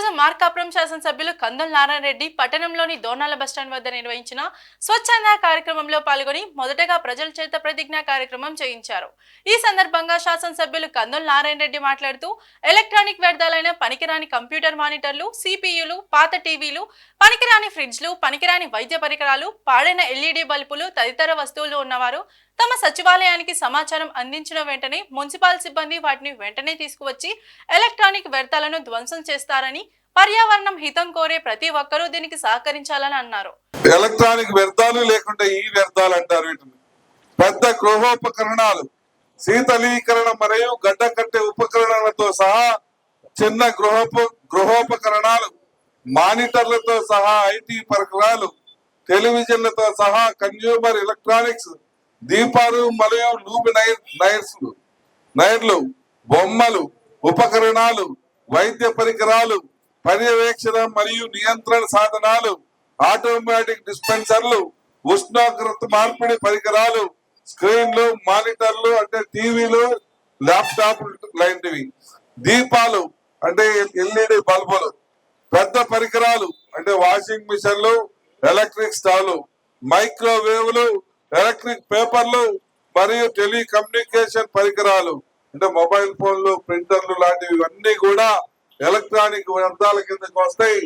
రోజు మార్కాపురం శాసనసభ్యులు కందుల నారాయణ రెడ్డి పట్టణంలోని దోర్నాల బస్టాండ్ వద్ద నిర్వహించిన స్వచ్ఛంద కార్యక్రమంలో పాల్గొని మొదటగా ప్రజల చేత ప్రతిజ్ఞా కార్యక్రమం చేయించారు. ఈ సందర్భంగా శాసనసభ్యులు కందుల నారాయణ రెడ్డి మాట్లాడుతూ ఎలక్ట్రానిక్ వ్యర్థాలైన పనికిరాని కంప్యూటర్ మానిటర్లు, సిపియులు, పాత టీవీలు, పనికిరాని ఫ్రిడ్జ్లు, పనికిరాని వైద్య పరికరాలు, పాడైన ఎల్ఈడి బల్బులు తదితర వస్తువులు ఉన్నవారు తమ సచివాలయానికి సమాచారం అందించిన వెంటనే మున్సిపల్ సిబ్బంది వాటిని వెంటనే తీసుకువచ్చి ఎలక్ట్రానిక్ వ్యర్థాలను ధ్వంసం చేస్తారని, పర్యావరణం హితం కోరే ప్రతి ఒక్కరూ దీనికి సహకరించాలని అన్నారు. ఎలక్ట్రానిక్ వ్యర్థాలు లేకుంటే ఈ వ్యర్థాలు అంటారు. పెద్ద గృహోపకరణాలు, శీతలీకరణ మరియు గడ్డ కట్టే ఉపకరణాలతో సహా చిన్న గృహోపకరణాలు, మానిటర్లతో సహా ఐటీ పరికరాలు, టెలివిజన్లతో సహా కన్స్యూమర్ ఎలక్ట్రానిక్స్, దీపాలు మరియు నైర్లు, బొమ్మలు, ఉపకరణాలు, వైద్య పరికరాలు, పర్యవేక్షణ మరియు నియంత్రణ సాధనాలు, ఆటోమేటిక్ డిస్పెన్సర్లు, ఉష్ణోగ్రత మార్పిడి పరికరాలు, స్క్రీన్లు, మానిటర్లు అంటే టీవీలు, ల్యాప్టాప్ లాంటివి, దీపాలు అంటే ఎల్ఈడి బల్బులు, పెద్ద పరికరాలు అంటే వాషింగ్ మిషన్లు, ఎలక్ట్రిక్ స్టవ్లు, మైక్రోవేవ్లు, ఎలక్ట్రిక్ పేపర్లు మరియు టెలికమ్యూనికేషన్ పరికరాలు అంటే మొబైల్ ఫోన్లు, ప్రింటర్లు లాంటివి అన్ని కూడా ఎలక్ట్రానిక్ వ్యర్థాల కిందకు వస్తాయి.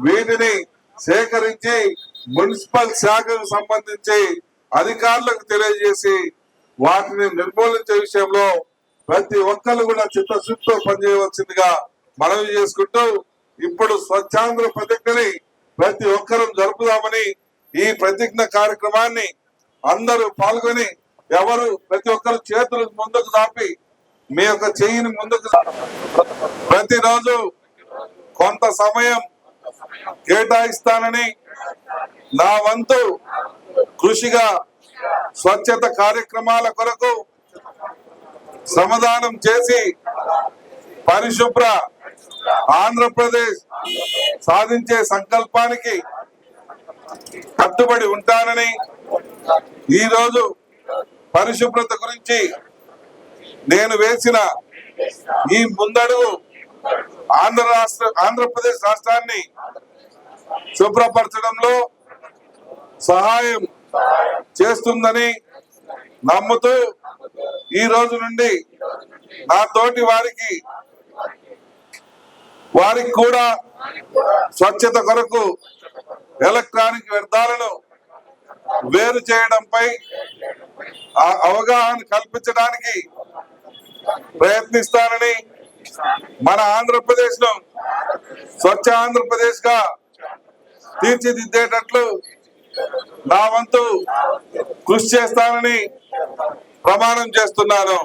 వీటిని సేకరించి మున్సిపల్ శాఖకు సంబంధించి అధికారులకు తెలియజేసి వాటిని నిర్మూలించే విషయంలో ప్రతి ఒక్కరు కూడా చిత్తశుద్ధితో పనిచేయవలసిందిగా మనవి చేసుకుంటూ ఇప్పుడు స్వచ్ఛాంధ్ర ప్రతిజ్ఞని ప్రతి ఒక్కరూ జరుపుదామని ఈ ప్రతిజ్ఞ కార్యక్రమాన్ని అందరూ పాల్గొని ప్రతి ఒక్కరు చేతులు ముందుకు చాపి మీ యొక్క చెయ్యిని ముందుకు ప్రతిరోజు కొంత సమయం కేటాయిస్తానని నా వంతు కృషిగా స్వచ్ఛత కార్యక్రమాల కొరకు శ్రమదానం చేసి పరిశుభ్ర ఆంధ్రప్రదేశ్ సాధించే సంకల్పానికి కట్టుబడి ఉంటానని, ఈ రోజు పరిశుభ్రత గురించి నేను వేసిన ఈ ముందడుగు ఆంధ్రప్రదేశ్ రాష్ట్రాన్ని శుభ్రపరచడంలో సహాయం చేస్తుందని నమ్ముతూ ఈ రోజు నుండి నా తోటి వారికి కూడా స్వచ్ఛత కొరకు ఎలక్ట్రానిక్ వ్యర్థాలను వేరు చేయడంపై అవగాహన కల్పించడానికి ప్రయత్నిస్తానని, మన ఆంధ్రప్రదేశ్ ను స్వచ్ఛ ఆంధ్రప్రదేశ్ గా తీర్చిదిద్దేటట్లు నా వంతు కృషి చేస్తానని ప్రమాణం చేస్తున్నాను.